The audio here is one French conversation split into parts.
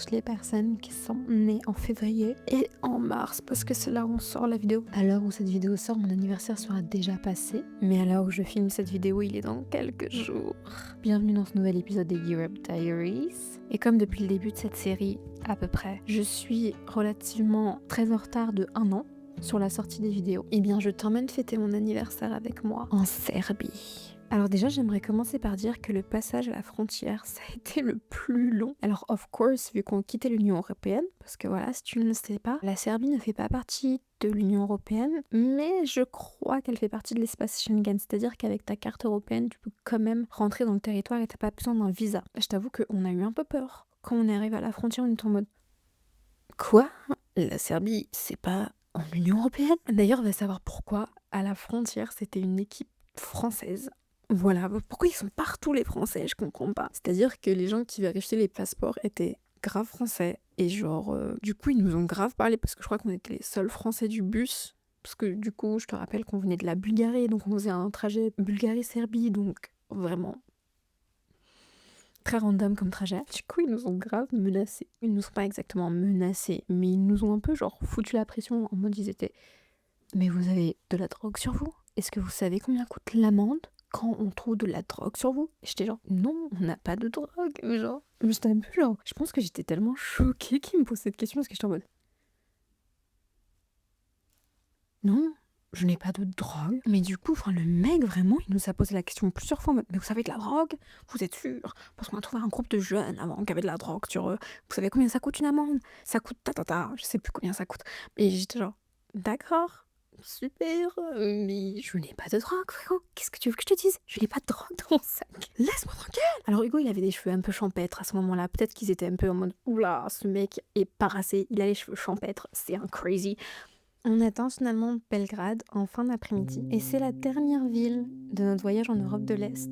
toutes les personnes qui sont nées en février et en mars, parce que c'est là où on sort la vidéo. À l'heure où cette vidéo sort, mon anniversaire sera déjà passé, mais à l'heure où je filme cette vidéo, il est dans quelques jours. Bienvenue dans ce nouvel épisode des Europe Diaries. Et comme depuis le début de cette série, à peu près, je suis relativement très en retard de 1 an sur la sortie des vidéos, eh bien je t'emmène fêter mon anniversaire avec moi en Serbie. Alors déjà, j'aimerais commencer par dire que le passage à la frontière, ça a été le plus long. Alors of course, vu qu'on quittait l'Union Européenne, parce que voilà, si tu ne le sais pas, la Serbie ne fait pas partie de l'Union Européenne, mais je crois qu'elle fait partie de l'espace Schengen, c'est-à-dire qu'avec ta carte européenne, tu peux quand même rentrer dans le territoire et t'as pas besoin d'un visa. Je t'avoue qu'on a eu un peu peur. Quand on est arrivé à la frontière, on était en mode « Quoi ? La Serbie, c'est pas en Union Européenne ?» D'ailleurs, on va savoir pourquoi, à la frontière, c'était une équipe française. Voilà, pourquoi ils sont partout les Français, je comprends pas. C'est-à-dire que les gens qui vérifiaient les passeports étaient grave français. Et genre, du coup, ils nous ont grave parlé parce que je crois qu'on était les seuls Français du bus. Parce que du coup, je te rappelle qu'on venait de la Bulgarie, donc on faisait un trajet Bulgarie-Serbie, donc vraiment très random comme trajet. Du coup, ils nous ont grave menacés. Ils nous ont pas exactement menacés, mais ils nous ont un peu genre foutu la pression en mode ils étaient « Mais vous avez de la drogue sur vous ? Est-ce que vous savez combien coûte l'amende ? Quand on trouve de la drogue sur vous ?» J'étais genre non, on n'a pas de drogue. Genre, j'étais un peu genre, je pense que j'étais tellement choquée qu'il me pose cette question parce que j'étais en mode non, je n'ai pas de drogue. Mais du coup, le mec vraiment, il nous a posé la question plusieurs fois en mode mais vous avez de la drogue ? Vous êtes sûr ? Parce qu'on a trouvé un groupe de jeunes avant qui avaient de la drogue sur eux. Vous savez combien ça coûte une amende ? Ça coûte je sais plus combien ça coûte. Et j'étais genre d'accord. Super, mais je n'ai pas de drogue, frérot. Qu'est-ce que tu veux que je te dise ? Je n'ai pas de drogue dans mon sac. Laisse-moi tranquille. Alors Hugo, il avait des cheveux un peu champêtres à ce moment-là. Peut-être qu'ils étaient un peu en mode oula, ce mec est parassé, il a les cheveux champêtres, c'est un crazy. On atteint finalement Belgrade en fin d'après-midi et c'est la dernière ville de notre voyage en Europe de l'Est.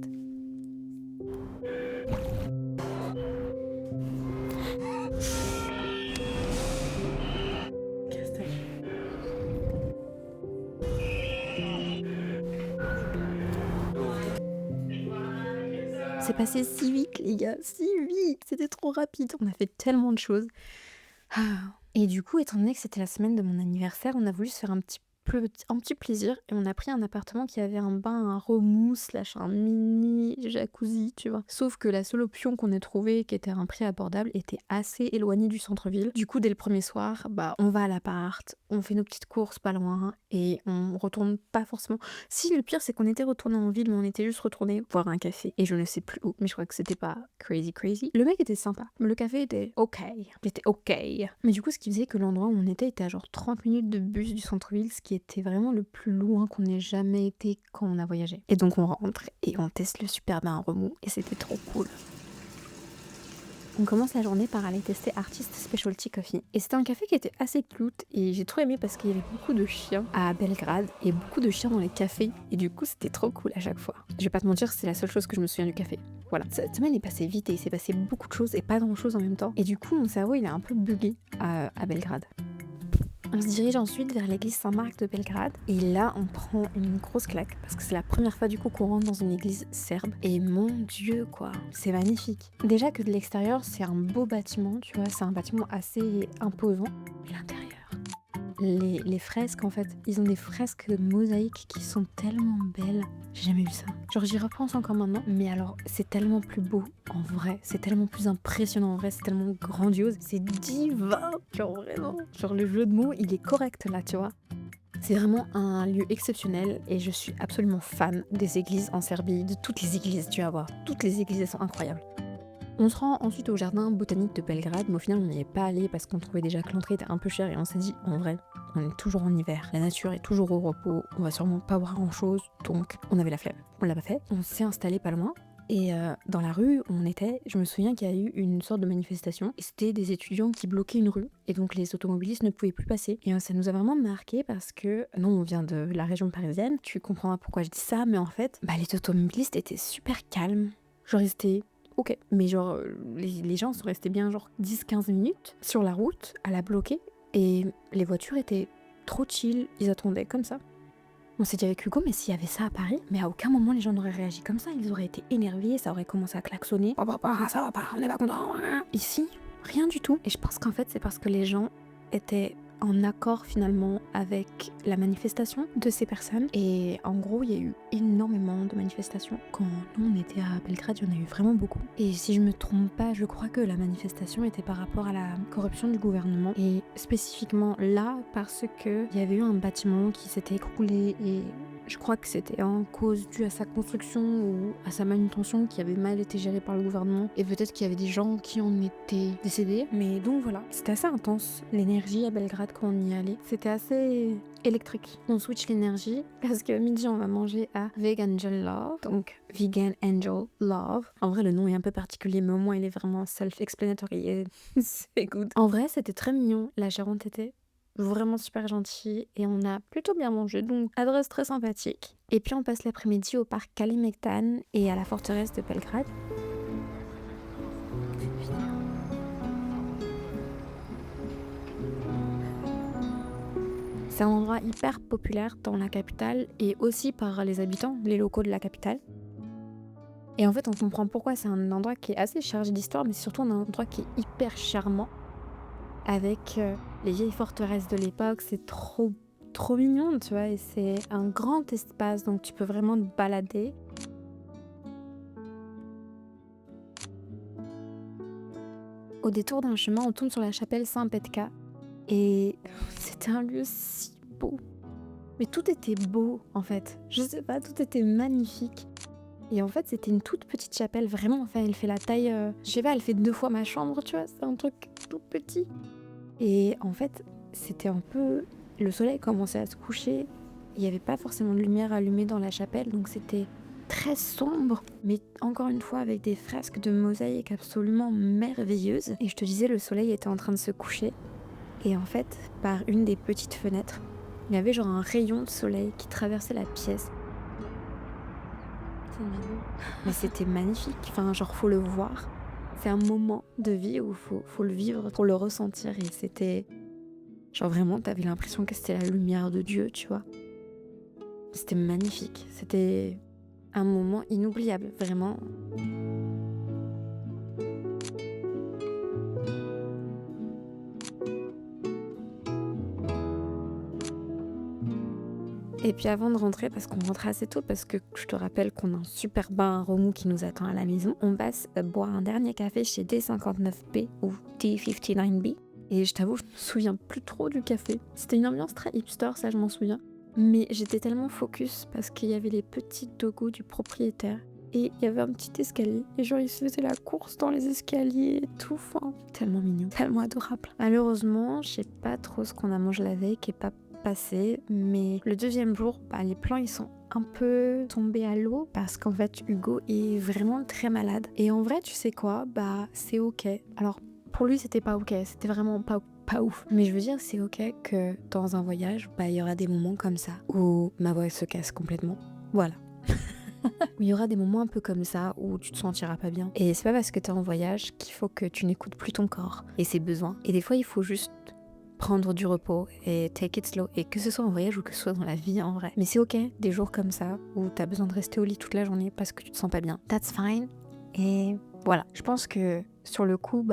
C'est passé si vite, les gars, si vite. C'était trop rapide. On a fait tellement de choses. Et du coup, étant donné que c'était la semaine de mon anniversaire, on a voulu se faire un petit plaisir et on a pris un appartement qui avait un bain, un remous / un mini jacuzzi, tu vois. Sauf que la seule option qu'on ait trouvée qui était à un prix abordable était assez éloignée du centre-ville. Du coup, dès le premier soir, on va à l'appart, on fait nos petites courses pas loin et on retourne pas forcément. Si, le pire, c'est qu'on était retourné en ville, mais on était juste retourné boire un café et je ne sais plus où, mais je crois que c'était pas crazy. Le mec était sympa, le café était ok. Mais du coup, ce qui faisait que l'endroit où on était à genre 30 minutes de bus du centre-ville, ce qui était vraiment le plus loin qu'on ait jamais été quand on a voyagé. Et donc on rentre et on teste le super bain remous et c'était trop cool. On commence la journée par aller tester Artist Specialty Coffee. Et c'était un café qui était assez cute et j'ai trop aimé parce qu'il y avait beaucoup de chiens à Belgrade et beaucoup de chiens dans les cafés. Et du coup, c'était trop cool à chaque fois. Je vais pas te mentir, c'est la seule chose que je me souviens du café. Voilà. Cette semaine est passée vite et il s'est passé beaucoup de choses et pas grand chose en même temps. Et du coup, mon cerveau, il est un peu bugué à Belgrade. On se dirige ensuite vers l'église Saint-Marc de Belgrade et là on prend une grosse claque parce que c'est la première fois du coup qu'on rentre dans une église serbe et mon dieu quoi, c'est magnifique. Déjà que de l'extérieur c'est un beau bâtiment, tu vois, c'est un bâtiment assez imposant. L'intérieur, les fresques en fait, ils ont des fresques mosaïques qui sont tellement belles. J'ai jamais vu ça. Genre j'y repense encore maintenant, mais alors c'est tellement plus beau en vrai, c'est tellement plus impressionnant en vrai, c'est tellement grandiose, c'est divin, genre vraiment. Genre le jeu de mots, il est correct là, tu vois. C'est vraiment un lieu exceptionnel et je suis absolument fan des églises en Serbie, de toutes les églises, tu vas voir. Toutes les églises, elles sont incroyables. On se rend ensuite au jardin botanique de Belgrade, mais au final on n'y est pas allé parce qu'on trouvait déjà que l'entrée était un peu chère et on s'est dit en vrai, on est toujours en hiver, la nature est toujours au repos, on va sûrement pas voir grand chose, donc on avait la flemme, on l'a pas fait. On s'est installé pas loin et dans la rue où on était, je me souviens qu'il y a eu une sorte de manifestation et c'était des étudiants qui bloquaient une rue et donc les automobilistes ne pouvaient plus passer et ça nous a vraiment marqué parce que non, on vient de la région parisienne, tu comprendras pourquoi je dis ça, mais en fait les automobilistes étaient super calmes, genre ils étaient ok, mais genre les gens sont restés bien genre 10-15 minutes sur la route à la bloquer et les voitures étaient trop chill, ils attendaient comme ça. On s'est dit avec Hugo, mais s'il y avait ça à Paris, mais à aucun moment les gens n'auraient réagi comme ça, ils auraient été énervés, ça aurait commencé à klaxonner. Ça va pas, on est pas content. Ici, Rien du tout. Et je pense qu'en fait, c'est parce que les gens étaient en accord finalement avec la manifestation de ces personnes. Et en gros, il y a eu énormément de manifestations. Quand nous, on était à Belgrade, il y en a eu vraiment beaucoup. Et si je me trompe pas, je crois que la manifestation était par rapport à la corruption du gouvernement. Et spécifiquement là, parce qu'il y avait eu un bâtiment qui s'était écroulé et je crois que c'était en cause due à sa construction ou à sa manutention qui avait mal été gérée par le gouvernement. Et peut-être qu'il y avait des gens qui en étaient décédés. Mais donc voilà, c'était assez intense l'énergie à Belgrade quand on y allait. C'était assez électrique. On switch l'énergie parce qu'à midi on va manger à Vegan Angel Love. Donc Vegan Angel Love. En vrai le nom est un peu particulier mais au moins il est vraiment self-explanatory et c'est good. En vrai c'était très mignon. La gérante était vraiment super gentil et on a plutôt bien mangé, donc adresse très sympathique. Et puis on passe l'après-midi au parc Kalemegdan et à la forteresse de Belgrade. C'est un endroit hyper populaire dans la capitale et aussi par les habitants, les locaux de la capitale. Et en fait on comprend pourquoi c'est un endroit qui est assez chargé d'histoire mais c'est surtout un endroit qui est hyper charmant. Avec les vieilles forteresses de l'époque, c'est trop mignon, tu vois, et c'est un grand espace, donc tu peux vraiment te balader. Au détour d'un chemin, on tombe sur la chapelle Saint-Petka, et c'était un lieu si beau. Mais tout était beau, en fait. Je sais pas, tout était magnifique. Et en fait, c'était une toute petite chapelle, vraiment, enfin, elle fait la taille, je sais pas, elle fait 2 fois ma chambre, tu vois, c'est un truc tout petit. Et en fait, c'était un peu... Le soleil commençait à se coucher. Il n'y avait pas forcément de lumière allumée dans la chapelle, donc c'était très sombre. Mais encore une fois, avec des fresques de mosaïque absolument merveilleuses. Et je te disais, le soleil était en train de se coucher. Et en fait, par une des petites fenêtres, il y avait genre un rayon de soleil qui traversait la pièce. Mais c'était magnifique. Enfin, genre, faut le voir. C'est un moment de vie où faut le vivre pour le ressentir. Et c'était... Genre vraiment, t'avais l'impression que c'était la lumière de Dieu, tu vois. C'était magnifique. C'était un moment inoubliable, vraiment. Et puis avant de rentrer, parce qu'on rentrait assez tôt, parce que je te rappelle qu'on a un super bain à remous qui nous attend à la maison, on passe boire un dernier café chez D59B ou D59B. Et je t'avoue, je me souviens plus trop du café. C'était une ambiance très hipster, ça je m'en souviens. Mais j'étais tellement focus parce qu'il y avait les petits dogos du propriétaire. Et il y avait un petit escalier. Et genre, il se faisait la course dans les escaliers et tout. Enfin, tellement mignon, tellement adorable. Malheureusement, je sais pas trop ce qu'on a mangé la veille qui est pas passé. Mais le deuxième jour, les plans ils sont un peu tombés à l'eau parce qu'en fait, Hugo est vraiment très malade. Et en vrai, tu sais quoi, c'est ok. Alors, pour lui, c'était pas ok, c'était vraiment pas ouf. Mais je veux dire, c'est ok que dans un voyage, il y aura des moments comme ça où ma voix se casse complètement. Voilà. Où il y aura des moments un peu comme ça où tu te sentiras pas bien. Et c'est pas parce que t'es en voyage qu'il faut que tu n'écoutes plus ton corps et ses besoins. Et des fois, il faut juste prendre du repos et take it slow. Et que ce soit en voyage ou que ce soit dans la vie en vrai. Mais c'est ok, des jours comme ça où t'as besoin de rester au lit toute la journée parce que tu te sens pas bien. That's fine. Et voilà, je pense que sur le coup,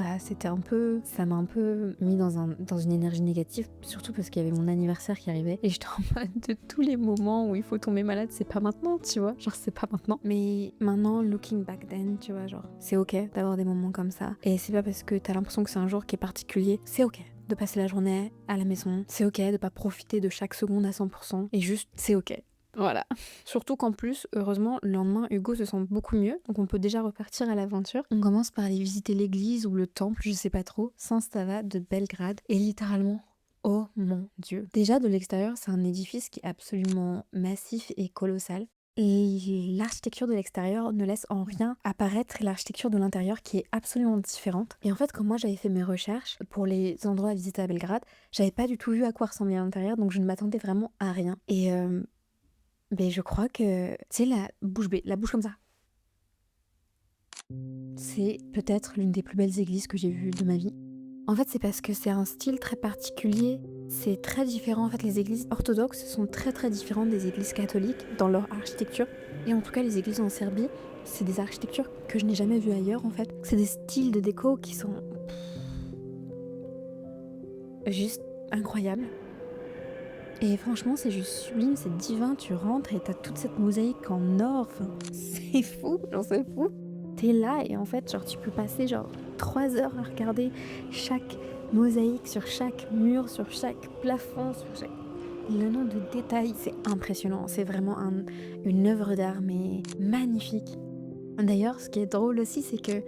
ça m'a un peu mis dans une énergie négative, surtout parce qu'il y avait mon anniversaire qui arrivait et j'étais en mode de tous les moments où il faut tomber malade, c'est pas maintenant, tu vois, genre c'est pas maintenant. Mais maintenant, looking back then, tu vois, genre c'est ok d'avoir des moments comme ça et c'est pas parce que t'as l'impression que c'est un jour qui est particulier, c'est ok de passer la journée à la maison, c'est ok de pas profiter de chaque seconde à 100% et juste c'est ok. Voilà. Surtout qu'en plus, heureusement, le lendemain, Hugo se sent beaucoup mieux, donc on peut déjà repartir à l'aventure. On commence par aller visiter l'église ou le temple, je sais pas trop, San Stava de Belgrade. Et littéralement, oh mon Dieu. Déjà, de l'extérieur, c'est un édifice qui est absolument massif et colossal. Et l'architecture de l'extérieur ne laisse en rien apparaître l'architecture de l'intérieur qui est absolument différente. Et en fait, quand moi j'avais fait mes recherches pour les endroits à visiter à Belgrade, j'avais pas du tout vu à quoi ressemblait l'intérieur, donc je ne m'attendais vraiment à rien. Et je crois que, tu sais, la bouche bée, la bouche comme ça. C'est peut-être l'une des plus belles églises que j'ai vues de ma vie. En fait, c'est parce que c'est un style très particulier. C'est très différent. En fait, les églises orthodoxes sont très très différentes des églises catholiques dans leur architecture. Et en tout cas, les églises en Serbie, c'est des architectures que je n'ai jamais vues ailleurs en fait. C'est des styles de déco qui sont juste incroyable. Et franchement, c'est juste sublime, c'est divin. Tu rentres et t'as toute cette mosaïque en or. Enfin, c'est fou, genre c'est fou. T'es là et en fait, genre tu peux passer genre 3 heures à regarder chaque mosaïque sur chaque mur, sur chaque plafond, sur chaque... Le nombre de détails, c'est impressionnant. C'est vraiment une œuvre d'art, mais magnifique. D'ailleurs, ce qui est drôle aussi, c'est que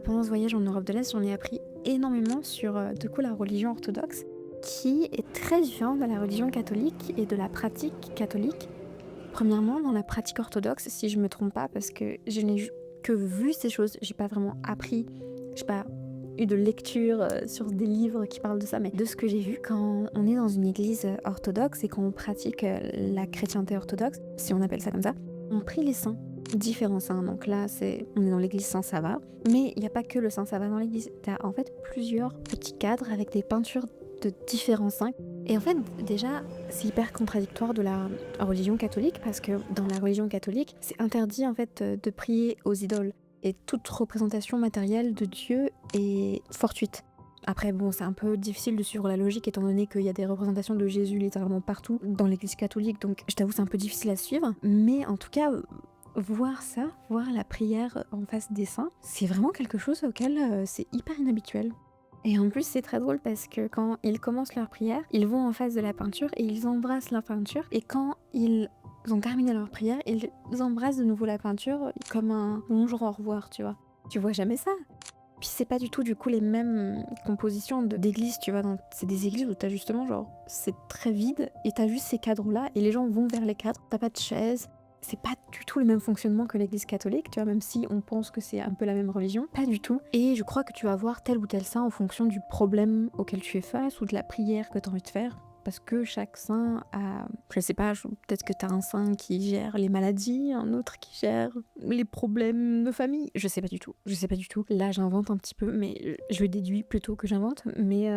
pendant ce voyage en Europe de l'Est, j'en ai appris énormément sur du coup la religion orthodoxe, qui est très différente de la religion catholique et de la pratique catholique. Premièrement, dans la pratique orthodoxe, si je me trompe pas, parce que je n'ai que vu ces choses, j'ai pas vraiment appris, j'ai pas eu de lecture sur des livres qui parlent de ça, mais de ce que j'ai vu quand on est dans une église orthodoxe et quand on pratique la chrétienté orthodoxe, si on appelle ça comme ça, on prie les saints, différents saints. Donc là, on est dans l'église Saint-Sava, mais il n'y a pas que le Saint-Sava dans l'église. T'as en fait plusieurs petits cadres avec des peintures de différents saints. Et en fait, déjà, c'est hyper contradictoire de la religion catholique parce que dans la religion catholique, c'est interdit en fait de prier aux idoles. Et toute représentation matérielle de Dieu est fortuite. Après, bon, c'est un peu difficile de suivre la logique étant donné qu'il y a des représentations de Jésus littéralement partout dans l'église catholique, donc je t'avoue, c'est un peu difficile à suivre. Mais en tout cas, voir ça, voir la prière en face des saints, c'est vraiment quelque chose auquel c'est hyper inhabituel. Et en plus, c'est très drôle parce que quand ils commencent leur prière, ils vont en face de la peinture et ils embrassent la peinture. Et quand ils ont terminé leur prière, ils embrassent de nouveau la peinture comme un bonjour, au revoir, tu vois. Tu vois jamais ça. Puis c'est pas du tout du coup les mêmes compositions d'églises, tu vois. C'est des églises où t'as justement genre, c'est très vide et t'as juste ces cadres-là et les gens vont vers les cadres. T'as pas de chaise. C'est pas du tout le même fonctionnement que l'église catholique, tu vois, même si on pense que c'est un peu la même religion. Pas du tout. Et je crois que tu vas voir tel ou tel saint en fonction du problème auquel tu es face ou de la prière que tu as envie de faire. Parce que chaque saint a, je sais pas, peut-être que tu as un saint qui gère les maladies, un autre qui gère les problèmes de famille. Je sais pas du tout. Je sais pas du tout. Là, j'invente un petit peu, mais je déduis plutôt que j'invente. Mais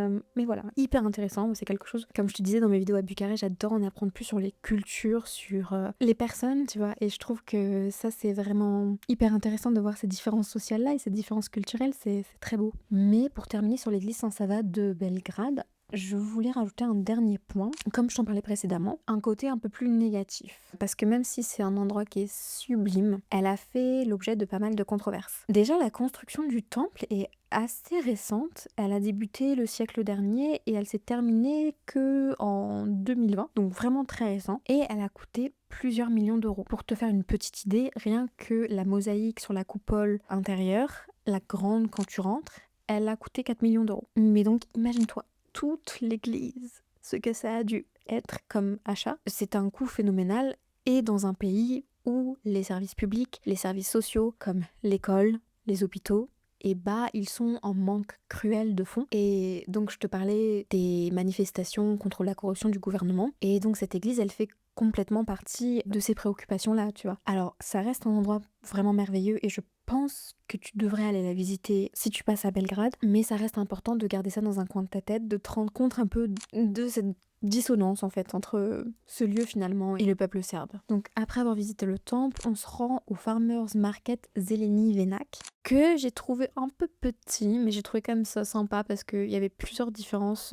voilà, hyper intéressant. C'est quelque chose, comme je te disais dans mes vidéos à Bucarest, j'adore en apprendre plus sur les cultures, sur les personnes, tu vois. Et je trouve que ça, c'est vraiment hyper intéressant de voir ces différences sociales-là et ces différences culturelles. C'est très beau. Mais pour terminer sur l'église Saint-Sava de Belgrade, je voulais rajouter un dernier point, comme je t'en parlais précédemment, un côté un peu plus négatif. Parce que même si c'est un endroit qui est sublime, elle a fait l'objet de pas mal de controverses. Déjà, la construction du temple est assez récente. Elle a débuté le siècle dernier et elle s'est terminée que en 2020, donc vraiment très récent. Et elle a coûté plusieurs millions d'euros. Pour te faire une petite idée, rien que la mosaïque sur la coupole intérieure, la grande quand tu rentres, elle a coûté 4 millions d'euros. Mais donc, imagine-toi, toute l'église, ce que ça a dû être comme achat, c'est un coût phénoménal et dans un pays où les services publics, les services sociaux comme l'école, les hôpitaux, ils sont en manque cruel de fonds. Et donc je te parlais des manifestations contre la corruption du gouvernement et donc cette église elle fait complètement partie de ces préoccupations-là, tu vois. Alors ça reste un endroit vraiment merveilleux et je pense que tu devrais aller la visiter si tu passes à Belgrade, mais ça reste important de garder ça dans un coin de ta tête, de te rendre compte un peu de cette dissonance en fait entre ce lieu finalement et le peuple serbe. Donc après avoir visité le temple, on se rend au Farmers Market Zeleni Venac que j'ai trouvé un peu petit, mais j'ai trouvé quand même ça sympa parce qu'il y avait plusieurs différences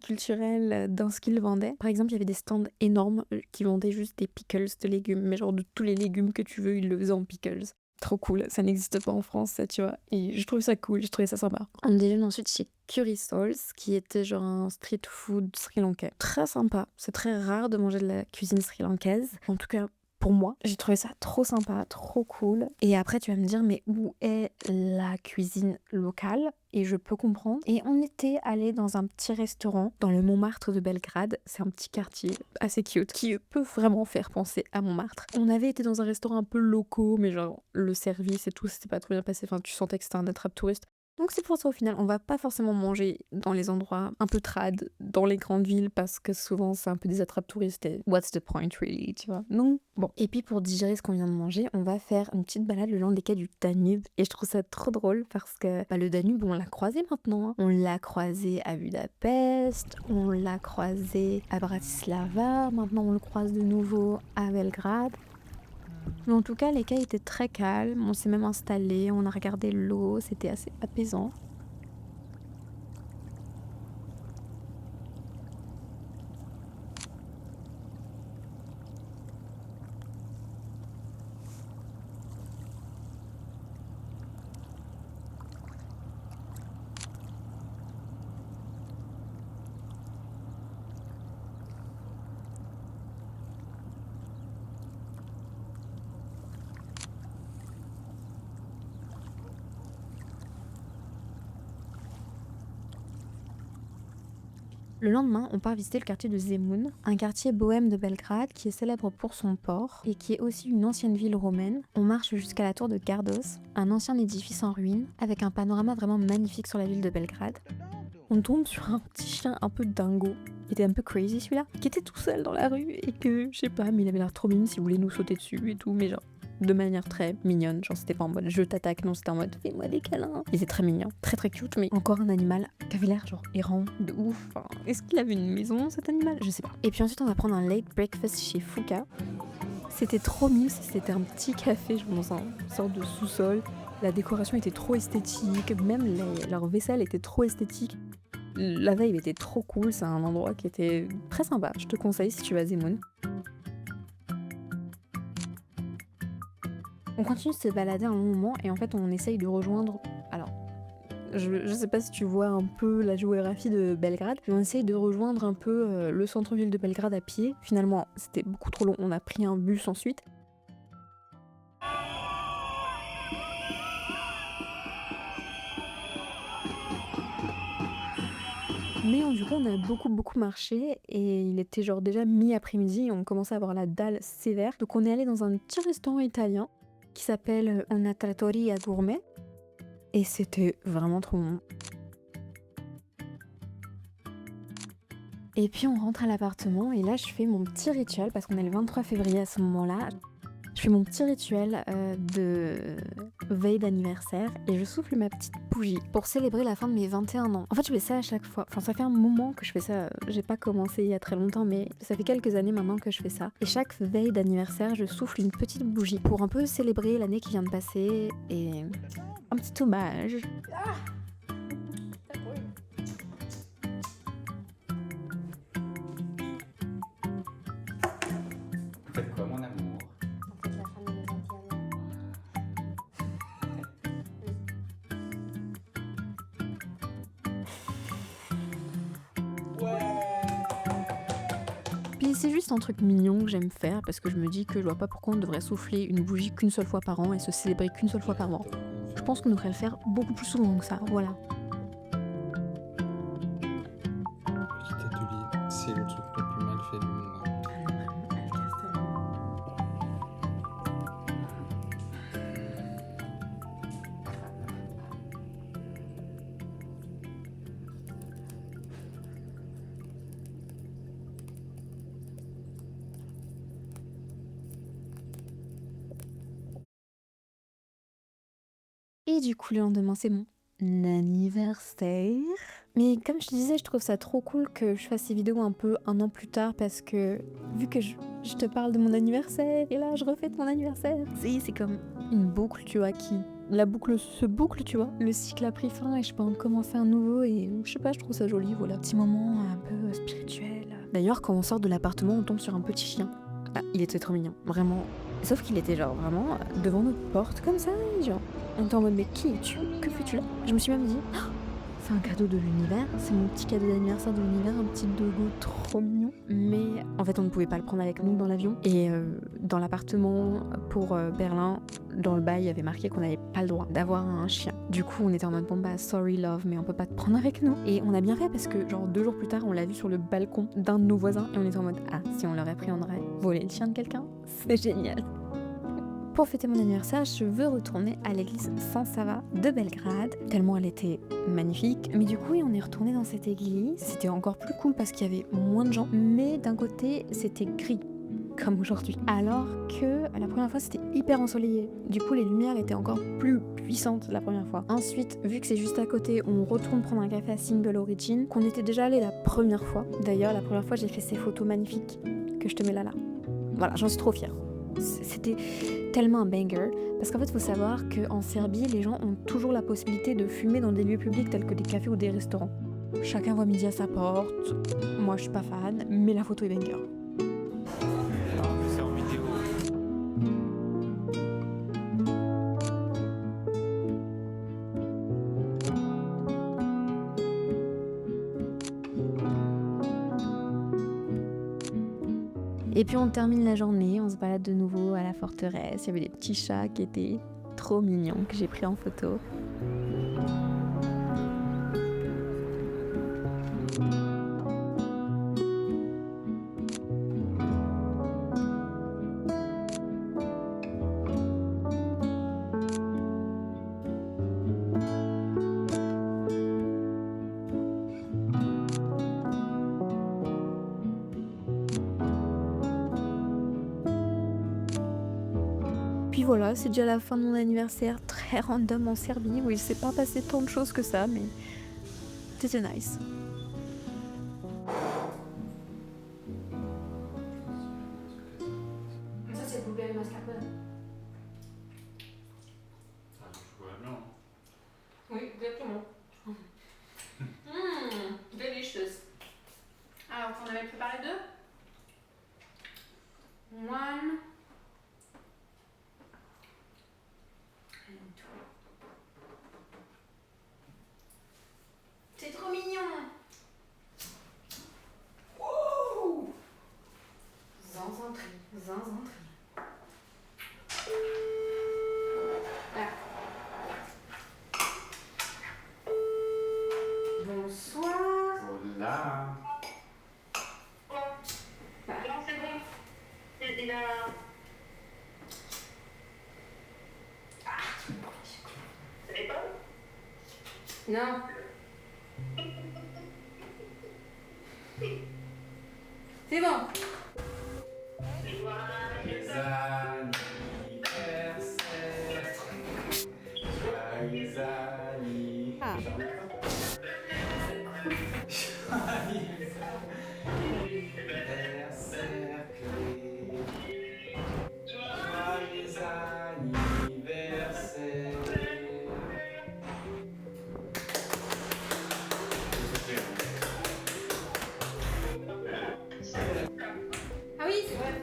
culturelles dans ce qu'ils vendaient. Par exemple, il y avait des stands énormes qui vendaient juste des pickles de légumes, mais genre de tous les légumes que tu veux, ils le faisaient en pickles. Trop cool, ça n'existe pas en France, ça, tu vois. Et je trouve ça cool, je trouvais ça sympa. On déjeune ensuite chez Curry Souls, qui était genre un street food sri-lankais. Très sympa, c'est très rare de manger de la cuisine sri-lankaise. En tout cas, pour moi, j'ai trouvé ça trop sympa, trop cool. Et après, tu vas me dire, mais où est la cuisine locale ? Et je peux comprendre. Et on était allé dans un petit restaurant dans le Montmartre de Belgrade. C'est un petit quartier assez cute qui peut vraiment faire penser à Montmartre. On avait été dans un restaurant un peu loco, mais genre le service et tout, c'était pas trop bien passé. Enfin, tu sentais que c'était un attrape-touriste. Donc c'est pour ça au final, on va pas forcément manger dans les endroits un peu trad, dans les grandes villes, parce que souvent c'est un peu des attrapes touristes et what's the point really, tu vois. Non. Bon. Et puis pour digérer ce qu'on vient de manger, on va faire une petite balade le long des quais du Danube. Et je trouve ça trop drôle parce que le Danube, on l'a croisé maintenant. Hein. On l'a croisé à Budapest, on l'a croisé à Bratislava, maintenant on le croise de nouveau à Belgrade. Mais en tout cas, les quais étaient très calmes, on s'est même installé, on a regardé l'eau, c'était assez apaisant. Le lendemain, on part visiter le quartier de Zemun, un quartier bohème de Belgrade qui est célèbre pour son port et qui est aussi une ancienne ville romaine. On marche jusqu'à la tour de Gardos, un ancien édifice en ruine avec un panorama vraiment magnifique sur la ville de Belgrade. On tombe sur un petit chien un peu dingo. Il était un peu crazy celui-là, qui était tout seul dans la rue et que, je sais pas, mais il avait l'air trop mignon s'il voulait nous sauter dessus et tout, mais genre de manière très mignonne, genre c'était pas en mode je t'attaque, non c'était en mode fais-moi des câlins. Il était très mignon, très très cute, mais encore un animal qui avait l'air genre errant de ouf. Enfin, est-ce qu'il avait une maison cet animal? Je sais pas. Et puis ensuite on va prendre un late breakfast chez Fouca. C'était trop mignon, c'était un petit café genre dans une sorte de sous-sol. La décoration était trop esthétique, même leur vaisselle était trop esthétique. La vibe était trop cool, c'est un endroit qui était très sympa. Je te conseille si tu vas à Zemun. On continue de se balader un long moment et en fait on essaye de rejoindre... Alors, je sais pas si tu vois un peu la géographie de Belgrade, mais on essaye de rejoindre un peu le centre-ville de Belgrade à pied. Finalement, c'était beaucoup trop long, on a pris un bus ensuite. Mais du coup, on a beaucoup marché et il était genre déjà mi-après-midi et on commençait à avoir la dalle sévère. Donc on est allé dans un petit restaurant italien qui s'appelle Una Trattoria Gourmet et c'était vraiment trop bon. Et puis on rentre à l'appartement et là je fais mon petit rituel parce qu'on est le 23 février à ce moment-là. Je fais mon petit rituel de veille d'anniversaire et je souffle ma petite bougie pour célébrer la fin de mes 21 ans. En fait, je fais ça à chaque fois. Enfin, ça fait un moment que je fais ça. J'ai pas commencé il y a très longtemps, mais ça fait quelques années maintenant que je fais ça. Et chaque veille d'anniversaire, je souffle une petite bougie pour un peu célébrer l'année qui vient de passer et un petit hommage. Faites quoi, mon amour? En fait, la fin de mes 21 ans. Puis c'est juste un truc mignon que j'aime faire parce que je me dis que je vois pas pourquoi on devrait souffler une bougie qu'une seule fois par an et se célébrer qu'une seule fois par mois. Je pense qu'on devrait le faire beaucoup plus souvent que ça, voilà. Petit atelier, c'est le truc le plus mal fait du monde. Et du coup, le lendemain, c'est mon anniversaire. Mais comme je te disais, je trouve ça trop cool que je fasse ces vidéos un peu un an plus tard parce que vu que je te parle de mon anniversaire et là, je refête mon anniversaire. C'est comme une boucle, tu vois, la boucle se boucle, tu vois. Le cycle a pris fin et je peux en commencer un nouveau et je sais pas, je trouve ça joli, voilà. Petit moment un peu spirituel. D'ailleurs, quand on sort de l'appartement, on tombe sur un petit chien. Ah, il était trop mignon, vraiment. Sauf qu'il était genre vraiment devant notre porte comme ça, genre. On était en mode mais qui es-tu? Que fais-tu là? Je me suis même dit, oh, c'est un cadeau de l'univers, c'est mon petit cadeau d'anniversaire de l'univers, un petit dogo trop mignon. Mais en fait on ne pouvait pas le prendre avec nous dans l'avion. Et dans l'appartement pour Berlin, dans le bail, il y avait marqué qu'on n'avait pas le droit d'avoir un chien. Du coup on était en mode bon bah sorry love, mais on peut pas te prendre avec nous. Et on a bien fait parce que genre 2 jours plus tard on l'a vu sur le balcon d'un de nos voisins et on était en mode ah si on l'aurait pris on aurait volé le chien de quelqu'un. C'est génial. Pour fêter mon anniversaire, je veux retourner à l'église Saint-Sava de Belgrade, tellement elle était magnifique. Mais du coup, on est retourné dans cette église. C'était encore plus cool parce qu'il y avait moins de gens, mais d'un côté, c'était gris, comme aujourd'hui. Alors que la première fois, c'était hyper ensoleillé. Du coup, les lumières étaient encore plus puissantes la première fois. Ensuite, vu que c'est juste à côté, on retourne prendre un café à Single Origin, qu'on était déjà allé la première fois. D'ailleurs, la première fois, j'ai fait ces photos magnifiques que je te mets là. Voilà, j'en suis trop fière. C'était tellement un banger parce qu'en fait il faut savoir qu'en Serbie les gens ont toujours la possibilité de fumer dans des lieux publics tels que des cafés ou des restaurants. Chacun voit midi à sa porte, moi je suis pas fan mais la photo est banger. C'est en vidéo. Et puis on termine la journée, on se balade de nouveau à la forteresse, il y avait des petits chats qui étaient trop mignons que j'ai pris en photo. puis voilà, c'est déjà la fin de mon anniversaire, très random en Serbie, où il s'est pas passé tant de choses que ça, mais c'était nice. Ça c'est le blueberry mascarpone. Ah, du chocolat blanc. Oui, exactement. Delicious. Alors, on avait préparé deux. One. And two. C'est trop mignon. Wouh. Zinzantri. Ah. Bonsoir. Hola. Non, c'est bon. Il a... Ça dépend. Non. C'est bon. Joyeux anniversaire. Joyeux Ah. anniversaire, Clé. Joyeux anniversaire. Ah oui, c'est vrai.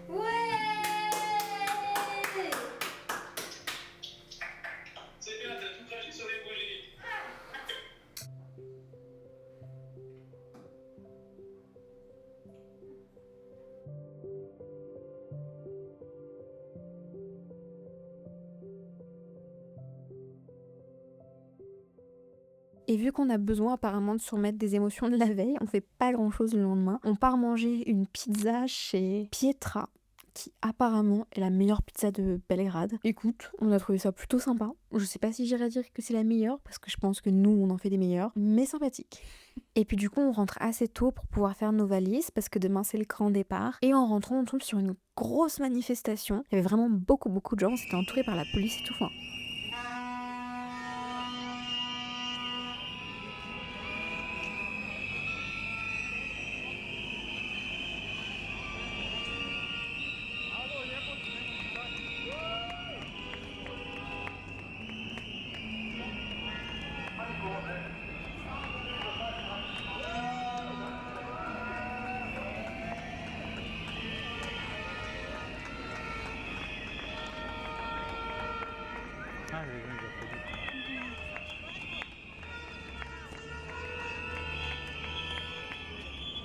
Ouais. C'est bien, t'as tout craché sur les bougies. Et vu qu'on a besoin apparemment de surmettre des émotions de la veille, on fait pas grand chose le lendemain. On part manger une pizza chez Pietra, qui apparemment est la meilleure pizza de Belgrade. Écoute, on a trouvé ça plutôt sympa. Je sais pas si j'irais dire que c'est la meilleure, parce que je pense que nous on en fait des meilleures, mais sympathique. Et puis du coup on rentre assez tôt pour pouvoir faire nos valises, parce que demain c'est le grand départ. Et en rentrant on tombe sur une grosse manifestation. Il y avait vraiment beaucoup de gens, on s'était entouré par la police et tout. Enfin, Ah, les gens, ils applaudissent.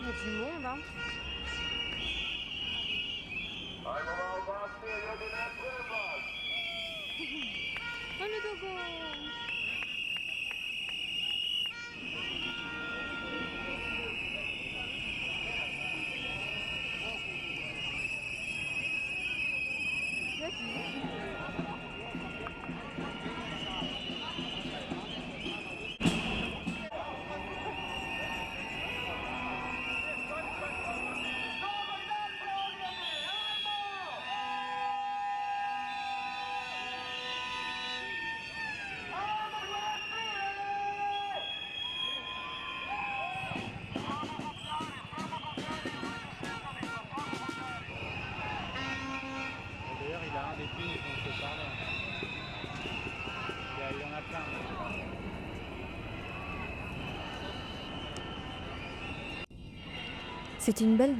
il y a du monde, hein. Oh le dogo. D'ailleurs, il a un des films dont je te parlais. Il y en a plein. C'était une belle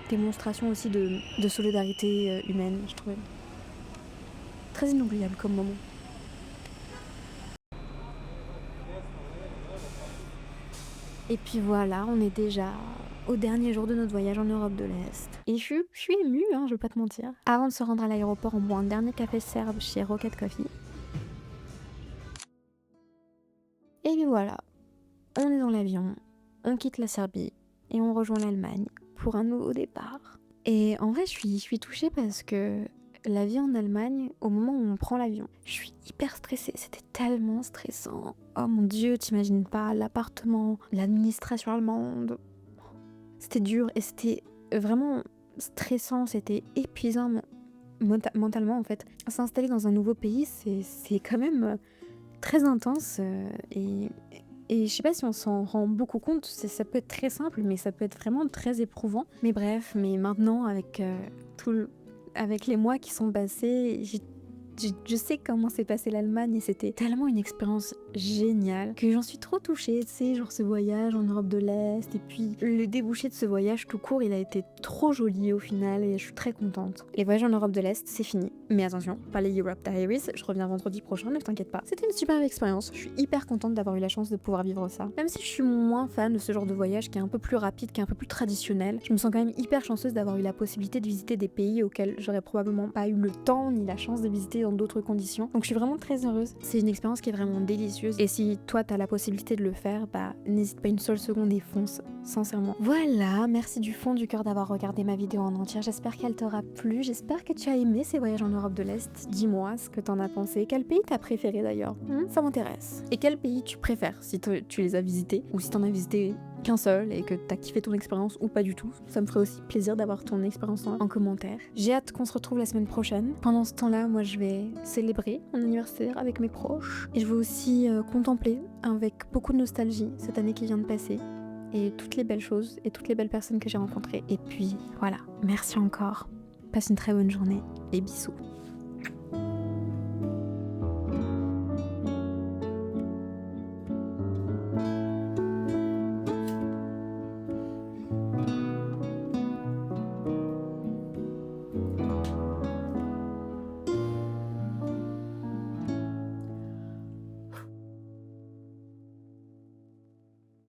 démonstration aussi de solidarité humaine, je trouvais. Très inoubliable comme moment. Et puis voilà, on est déjà au dernier jour de notre voyage en Europe de l'Est. Et je suis émue, hein, je vais pas te mentir. Avant de se rendre à l'aéroport, on boit un dernier café serbe chez Rocket Coffee. Et puis voilà, on est dans l'avion, on quitte la Serbie et on rejoint l'Allemagne pour un nouveau départ. Et en vrai, je suis touchée parce que la vie en Allemagne au moment où on prend l'avion. Je suis hyper stressée, c'était tellement stressant. Oh mon Dieu, t'imagines pas, l'appartement, l'administration allemande. C'était dur et c'était vraiment stressant, c'était épuisant mentalement en fait. S'installer dans un nouveau pays, c'est quand même très intense et je sais pas si on s'en rend beaucoup compte, ça peut être très simple, mais ça peut être vraiment très éprouvant. Mais bref, mais maintenant, avec les mois qui sont passés, je sais comment s'est passé l'Allemagne et c'était tellement une expérience géniale que j'en suis trop touchée, tu sais, genre ce voyage en Europe de l'Est et puis le débouché de ce voyage tout court, il a été trop joli au final et je suis très contente. Les voyages en Europe de l'Est, c'est fini. Mais attention, pas les Europe Diaries, je reviens vendredi prochain, ne t'inquiète pas. C'était une superbe expérience, je suis hyper contente d'avoir eu la chance de pouvoir vivre ça. Même si je suis moins fan de ce genre de voyage qui est un peu plus rapide, qui est un peu plus traditionnel, je me sens quand même hyper chanceuse d'avoir eu la possibilité de visiter des pays auxquels j'aurais probablement pas eu le temps ni la chance de visiter dans d'autres conditions. Donc je suis vraiment très heureuse. C'est une expérience qui est vraiment délicieuse. Et si toi t'as la possibilité de le faire, bah n'hésite pas une seule seconde et fonce, sincèrement. Voilà, merci du fond du cœur d'avoir regardé ma vidéo en entière. J'espère qu'elle t'aura plu. J'espère que tu as aimé ces voyages en Europe de l'Est. Dis-moi ce que t'en as pensé. Quel pays t'as préféré d'ailleurs? Ça m'intéresse. Et quel pays tu préfères si tu les as visités ou si t'en as visité qu'un seul et que t'as kiffé ton expérience ou pas du tout. Ça me ferait aussi plaisir d'avoir ton expérience en commentaire. J'ai hâte qu'on se retrouve la semaine prochaine. Pendant ce temps-là, moi je vais célébrer mon anniversaire avec mes proches et je vais aussi contempler avec beaucoup de nostalgie cette année qui vient de passer et toutes les belles choses et toutes les belles personnes que j'ai rencontrées. Et puis voilà, merci encore. Passe une très bonne journée et bisous.